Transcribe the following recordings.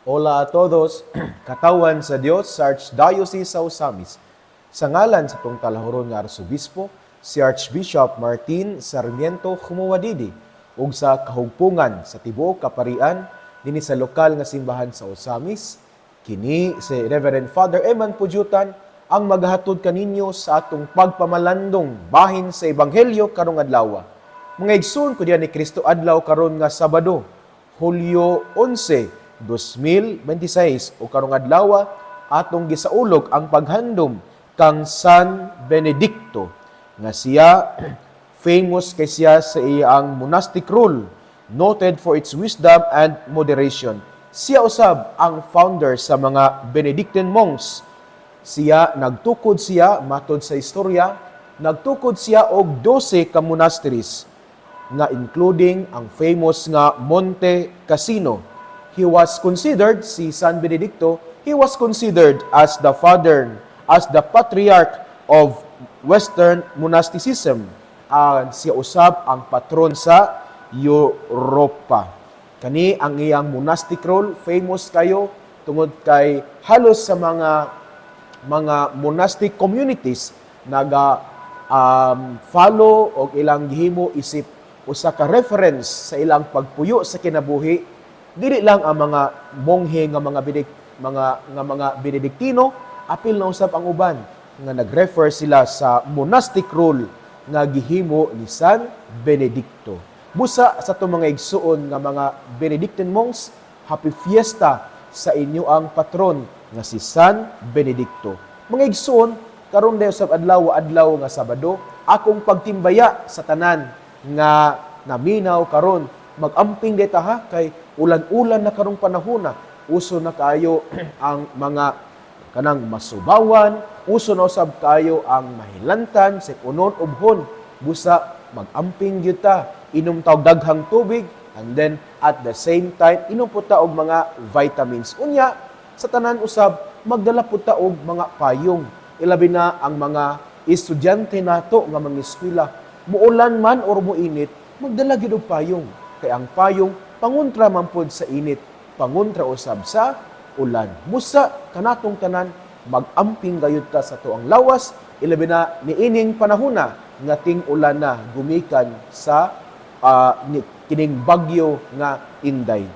Hola a todos, katawan sa Dios sa Archdiocese sa Osamis. Sa ngalan sa tong kalahuron nga Arsobispo, si Archbishop Martin Sarmiento Humuadidi, ug sa kahugpungan sa tibuok kaparian dinhi sa lokal nga simbahan sa Osamis, kini si Reverend Father Eman Pudyutan ang maghatod kaninyo sa atong pagpamalandong bahin sa Ebanghelyo karong adlaw. Mga igsoon ko diyan ni Kristo adlaw karon nga Sabado, Hulyo 11, 2026 o karong adlaw atong gisaulog ang paghandom kang San Benedicto nga siya famous kay siya sa iyang monastic rule, noted for its wisdom and moderation. Siya usab ang founder sa mga Benedictine monks. Siya nagtukod siya matod sa istorya, nagtukod siya og 12 ka monasteries nga including ang famous nga Monte Cassino. He was considered, si San Benedicto, he was considered as the father, as the patriarch of Western monasticism. Siya usab ang patron sa Europa. Kani ang iyang monastic role, famous kayo tungod kay halos sa mga monastic communities naga follow og ilang gihimo isip usa ka reference sa ilang pagpuyo sa kinabuhi. Dili lang ang mga monghe nga mga Benediktino, apil na usab ang uban nga nag-refer sila sa monastic rule nga gihimo ni San Benedicto. Busa sa itong mga igsuon nga mga Benedictine monks, happy fiesta sa inyo ang patron nga si San Benedicto. Mga igsuon, karon dayon sa adlaw nga Sabado, akong pagtimbaya sa tanan nga naminaw karon mag-amping deta ha kay ulan-ulan na karong panahona, uso na kayo ang mga kanang masubawan, uso na usab kayo ang mahilantan sa punon ubhon. Busa mag-amping gyud ta, inom ta og daghang tubig, and then at the same time inom pud ta og mga vitamins. Unya sa tanan usab magdala pud ta og mga payong. Ilabi na ang mga estudyante nato nga mga eskwela, muulan man or muinit, magdala gyud og payong. Kay ang payong pangontra man pod sa init, pangontra usab sa ulan. Musa kanatong tanan mag-amping gayud ta sa tuang lawas, ilabi na niining panahona nga ting-ulan na gumikan sa kining bagyo nga Inday.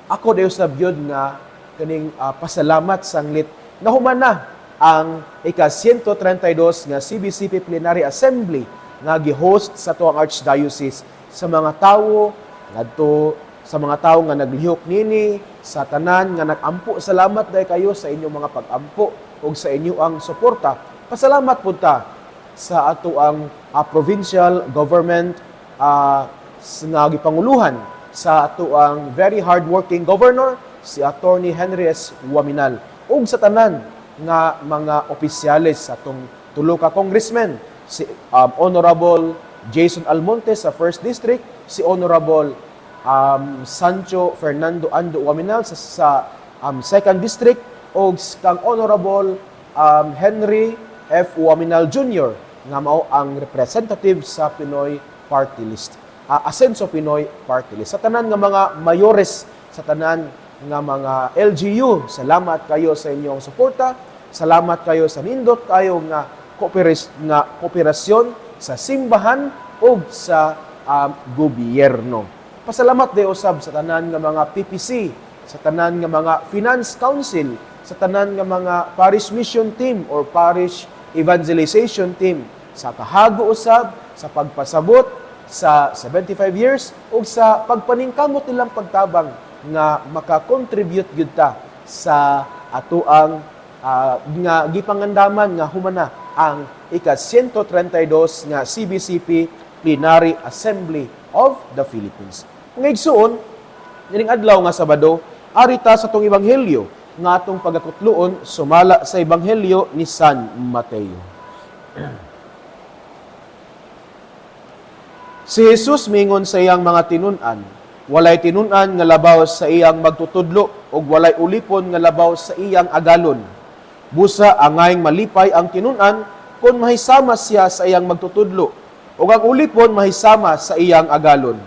Ako dayo sab gyud nga kaning pasalamat sanglit nahuman na ang ika-132 nga CBCP Plenary Assembly nga gi-host sa tuang Archdiocese sa mga tawo ngadto sa mga tawo nga naglihok nini, sa tanan nga nag-ampo. Salamat dahil kayo sa inyong mga pag-ampo ug sa inyo ang suporta. Pasalamat po ta sa ato ang provincial government nga gipanguluhan sa ato ang very hardworking governor si Attorney Henry S. Waminal ug sa tanan nga mga opisyales sa atong tulo ka congressmen, si Honorable Jason Almonte sa 1st District, si Honorable Sancho Fernando Ando Waminal sa 2nd District, o kang Honorable Henry F. Waminal Jr. nga mao ang representative sa Pinoy Party List. Asenso Pinoy Party List. Sa tanan nga mga mayores, sa tanan nga mga LGU, salamat kayo sa inyong suporta, salamat kayo sa nindot kayo nga kooperasyon sa simbahan o sa gobyerno. Pasalamat dayo usab sa tanan nga mga PPC, sa tanan nga mga Finance Council, sa tanan nga mga Parish Mission Team or Parish Evangelization Team, sa kahago usab, sa pagpasabot, sa 75 years, o sa pagpaningkamot nilang pagtabang nga makakontribute gyud ta sa atoang nga gipangandaman nga humana ang ika-132 nga CBCP Plenary Assembly of the Philippines. Nga igsuon, nining adlaw nga Sabado, arita sa tong ebanghelyo nga atong pagakutloon sumala sa ebanghelyo ni San Mateo. Si Jesus mingon sa iyang mga tinun-an, walay tinun-an nga labaw sa iyang magtutudlo ug walay ulipon nga labaw sa iyang agalon. Busa angayng malipay ang tinun-an kung mahisama siya sa iyang magtutudlo ug ang ulipon mahisama sa iyang agalon.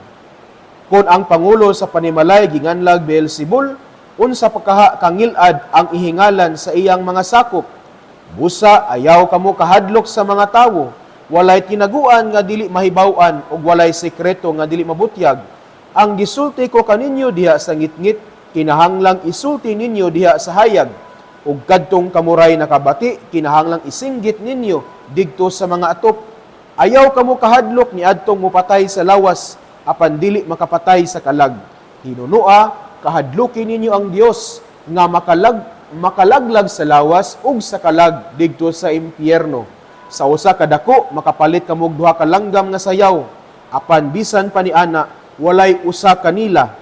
Kung ang pangulo sa panimalay ginganlag Beelzebul, unsa pagkaha kangilad ang ihingalan sa iyang mga sakop. Busa ayaw kamo kahadlok sa mga tawo, walay tinaguan nga dili mahibaw-an ug walay sekreto nga dili mabutyag. Ang gisulti ko kaninyo diha sa ngitngit, kinahanglang isulti ninyo diha sa hayag. Ug kadtong kamuray nakabati, kinahanglang isinggit ninyo digto sa mga atop. Ayaw kamo kahadlok ni adtong mopatay sa lawas, apan dili makapatay sa kalag. Hinunua, kahadlukin ninyo ang Dios nga makalaglag sa lawas ug sa kalag digto sa impyerno. Sa usa ka dako makapalit kamo og duha ka langgam nga sayaw, apan bisan pa niana walay usa kanila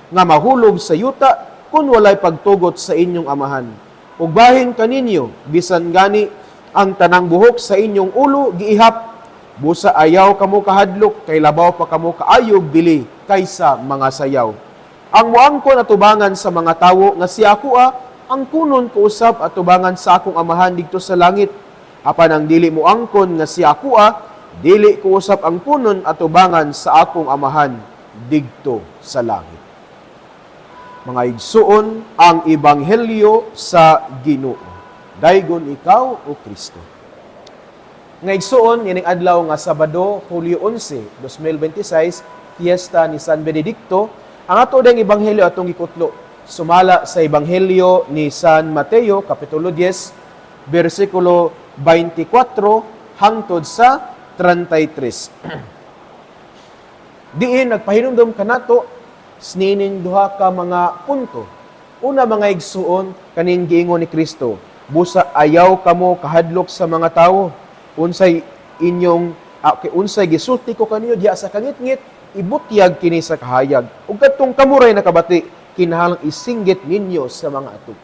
nga mahulog sa yuta kun walay pagtugot sa inyong amahan. Ug bahin kaninyo bisan gani ang tanang buhok sa inyong ulo giihap. Busa ayaw kamo kahadlok kay labaw pa kamo kaayog bili kaysa mga sayaw. Ang muangkon atubangan sa mga tawo nga si Akua, ang kunon ko usab atubangan sa akong amahan didto sa langit. Apan ang dili muangkon nga si Akua, dili ko usab ang kunon atubangan sa akong amahan didto sa langit. Mga igsuon, ang ebanghelyo sa Ginoo. Daygon ikaw o Kristo. Nga igsuon, ining adlaw nga Sabado, Hulyo 11, 2026, fiesta ni San Benedicto. Ang ato ding ebanghelyo atong gikutlo sumala sa ebanghelyo ni San Mateo kapitulo 10 bersikulo 24 hangtod sa 33. Diin nagpahinumdom kanato snining duha ka mga punto. Una, mga igsuon kaning giingon ni Kristo, busa ayaw kamo kahadlok sa mga tawo. Unsay gisulti ko kaniyo diha sa kangitngit, ibutyag kini sa kahayag. Ug kadtong kamuray nakabati, kinahanglang isinggit ninyo sa mga atop.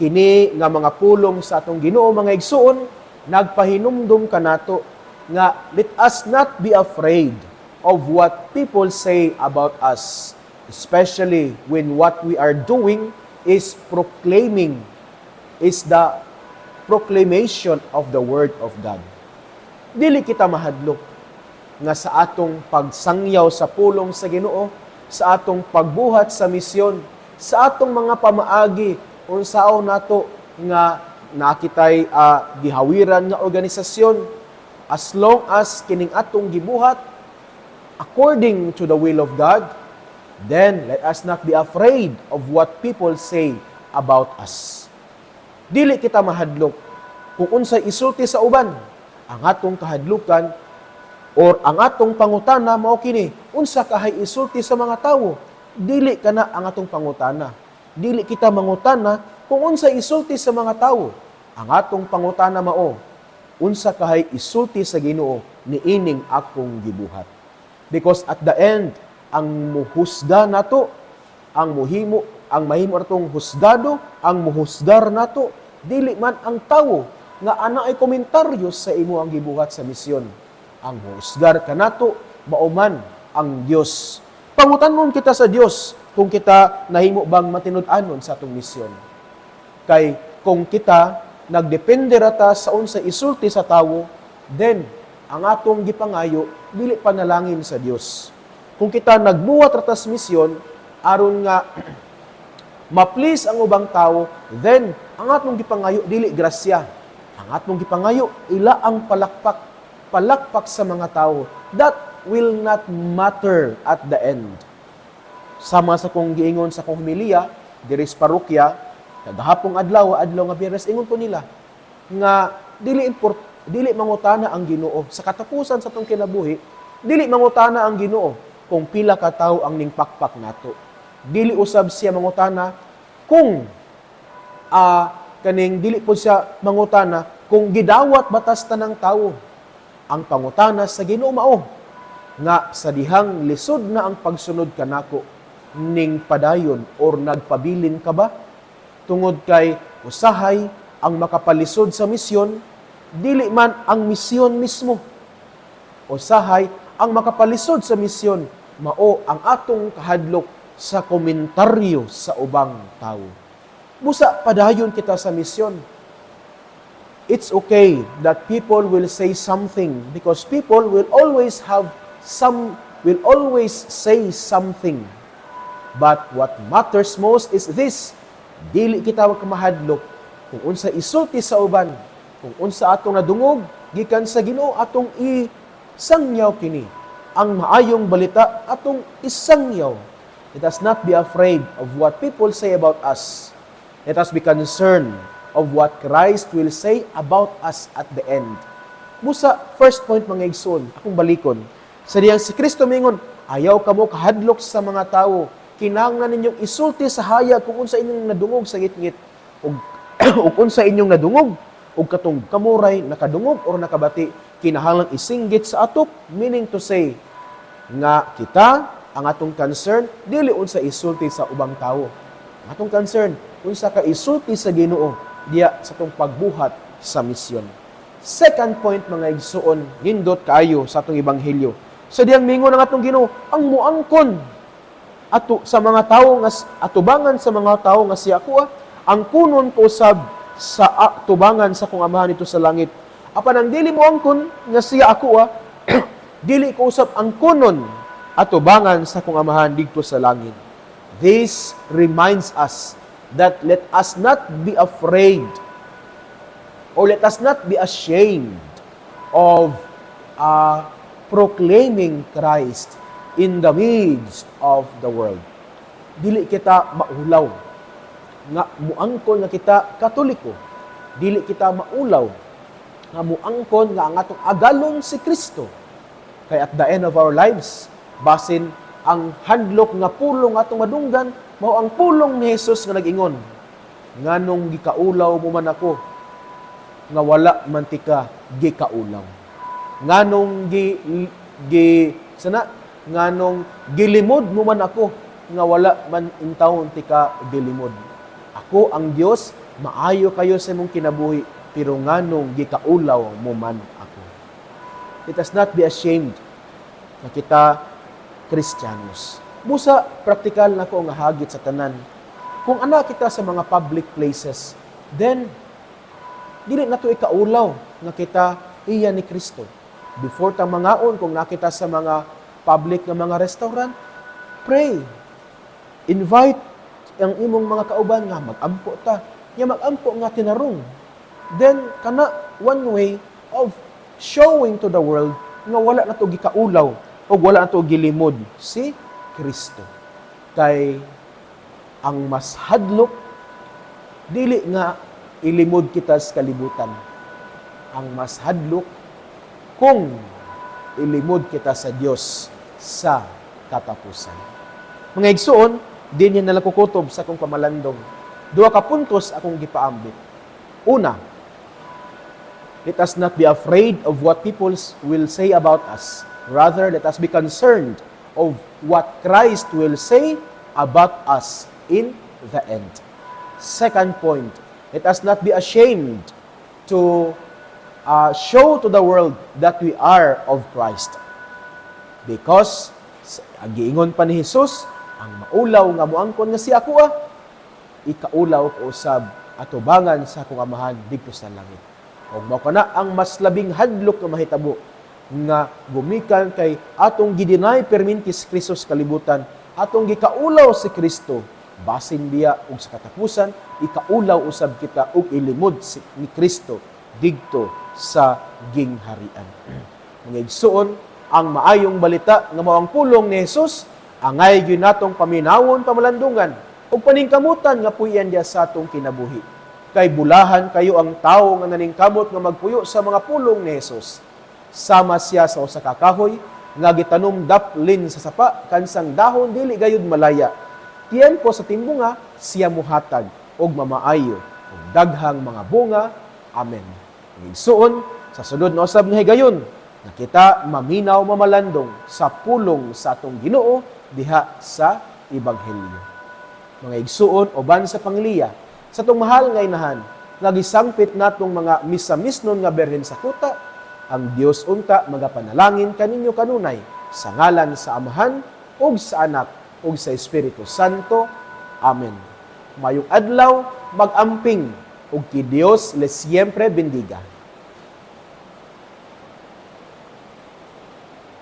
Kini nga mga pulong sa atong Ginoo, mga igsuon, nagpahinumdum kanato nga let us not be afraid of what people say about us, especially when what we are doing is the proclamation of the Word of God. Dili kita mahadlok nga sa atong pagsangyaw sa pulong sa Ginoo, sa atong pagbuhat sa misyon, sa atong mga pamaagi, unsaon nato nga nakitay gihawiran nga organisasyon, as long as kining atong gibuhat according to the will of God, then let us not be afraid of what people say about us. Dili kita mahadlok kung unsay isulti sa uban. Ang atong kahadlukan or ang atong pangutana mao kini, unsa kahay isulti sa mga tawo, dili kana ang atong pangutana. Dili kita mangutana kung unsa isulti sa mga tawo. Ang atong pangutana mao, unsa kahay isulti sa Ginoo niining akong gibuhat. Because at the end, ang muhusga nato, ang mahimo atong husgado, ang muhusgar nato, dili man ang tawo nga ana ay komentaryo sa imo ang gibuhat sa misyon. Ang husgar kanato mauman ang Dios. Pangutanon kita sa Dios kung kita nahimo bang matinud-anon sa atong misyon. Kay kung kita nagdepende rata sa unsa isulti sa tawo, then ang atong gipangayo dili panalangin sa Dios. Kung kita nagbuhat rata sa misyon aron nga ma-please ang ubang tawo, then ang atong gipangayo dili grasya. Ang atong gipangayo ila ang palakpak sa mga tao. That will not matter at the end. Sama sa kong giingon sa kong humilya, diri sa parokya, kadahapong adlaw nga Biyernes, ingon ko nila, nga dili mangutana ang Ginoo. Sa katapusan sa itong kinabuhi, dili mangutana ang Ginoo kung pila ka tawo ang ningpakpak nato. Dili usab siya mangutana kung dili po siya mangutana kung gidawat batas tanang tawo. Ang pangutana sa Ginoo mao nga sa dihang lisod na ang pagsunod kanako, ning padayon or nagpabilin ka ba? Tungod kay usahay ang makapalisod sa misyon, dili man ang misyon mismo. Usahay ang makapalisod sa misyon, mao ang atong kahadlok sa komentaryo sa ubang tawo. Busa padayon kita sa misyon. It's okay that people will say something because people will always say something. But what matters most is this: dili kita kamahadlok kung unsa isulti sa uban, kung unsa atong nadungog gikan sa Ginoo atong isangyaw kini. Ang maayong balita atong isangyaw. Let us not be afraid of what people say about us. Let us be concerned of what Christ will say about us at the end. Musa, first point mga igsoon, akong balikon. Sa diyang si Kristo mingon, ayaw kamo kahadlok sa mga tao. Kinahanglan ninyong isulti sa hayag kung unsa inyong nadungog sa ngit-ngit. Ug unsa inyong nadungog, ug katong kamuray nakadungog or nakabati, kinahanglan isinggit sa atok, meaning to say, nga kita, ang atong concern, dili unsa isulti sa ubang tao. Ang atong concern, unsa ka isulti sa Ginoo, diya sa atong pagbuhat sa misyon. Second point, mga igsuon, nindot kaayo sa atong ebanghelyo. Sa diyang mingon ang atong Ginoo, ang muangkon ato sa mga tao nga atubangan sa mga tao nga siya ko, ang kunon ko sab sa atubangan sa kong Amahan dito sa langit. Apan ang dili mo angkon nga siya ako, dili ko usab ang kunon atubangan sa kong Amahan dito sa langit. This reminds us that let us not be afraid or let us not be ashamed of proclaiming Christ in the midst of the world. Dili kita maulaw nga muangkon nga kita Katoliko. Dili kita maulaw nga muangkon nga ang atong agalon si Kristo. Kay at the end of our lives, basin ang handlok nga pulong atong madunggan, mao ang pulong ni Jesus nga nag-ingon, nganong gikaulaw mo man ako, nga wala man tika gikaulaw. Nganong nganong gilimod mo man ako, nga wala man intawon tika gilimod. Ako ang Dios, maayo kayo sa imong kinabuhi, pero nganong gikaulaw mo man ako. Let us not be ashamed na kita Kristiyanos. Busa, praktikal na ko nga hagit sa tanan. Kung ana kita sa mga public places, then, dili na to ikaulaw nga kita iya ni Kristo. Before ta mangaon, kung nakita sa mga public nga mga restaurant, pray. Invite ang imong mga kauban nga mag-ampo ta. Nga mag-ampo nga tinarong. Then, kana one way of showing to the world nga wala na to gikaulaw o wala na to gilimod si Kristo. Kay ang mas hadlok, dili nga ilimod kita sa kalibutan. Ang mas hadlok, kung ilimod kita sa Dios sa katapusan. Mga igsoon, din yan nalakukutob sa akong pamalandong. Duha ka puntos akong gipaambit. Una, let us not be afraid of what people will say about us. Rather, let us be concerned of what Christ will say about us in the end. Second point, let us not be ashamed to show to the world that we are of Christ. Because, giingon pa ni Jesus, ang maulaw nga muangkon nga si ako, ikaulaw ko usab atubangan sa akong Amahan dito sa langit. O mao kana ang mas labing hadlok nga mahitabo nga gumikan kay atong gidinay permintis Kristo sa kalibutan, atong gikaulaw si Kristo, basin biya ug sa katapusan, ikaulaw usab kita ug ilimod ni Kristo didto sa gingharian. Mga igsoon, ang maayong balita nga mao ang pulong ni Jesus, angay gyud natong paminawon pamalandungan ug paningkamutan nga puy-an diya sa atong kinabuhi. Kay bulahan kayo ang tawo nga naningkamot nga magpuyo sa mga pulong ni Jesus. Sama siya sa usa ka kahoy nga gitanom daplin sa sapa kansang dahon dili gayud malaya. Tiempo sa timbunga siya muhatag og mamaayo og daghang mga bunga. Amen. Igsuon sa sunod na usab nga higayon na kita maminaw mamalandong sa pulong sa atong Ginoo diha sa ebanghelyo. Mga igsuon uban sa pangliya sa atong mahal nga inahan nga gisangpit natong mga misamisnon nga berhen sa kuta, ang Dios unta magapanalangin kaninyo kanunay sa ngalan sa Amahan ug sa Anak ug sa Espiritu Santo. Amen. Mayong adlaw, mag-amping ug ki Dios les siempre bendiga.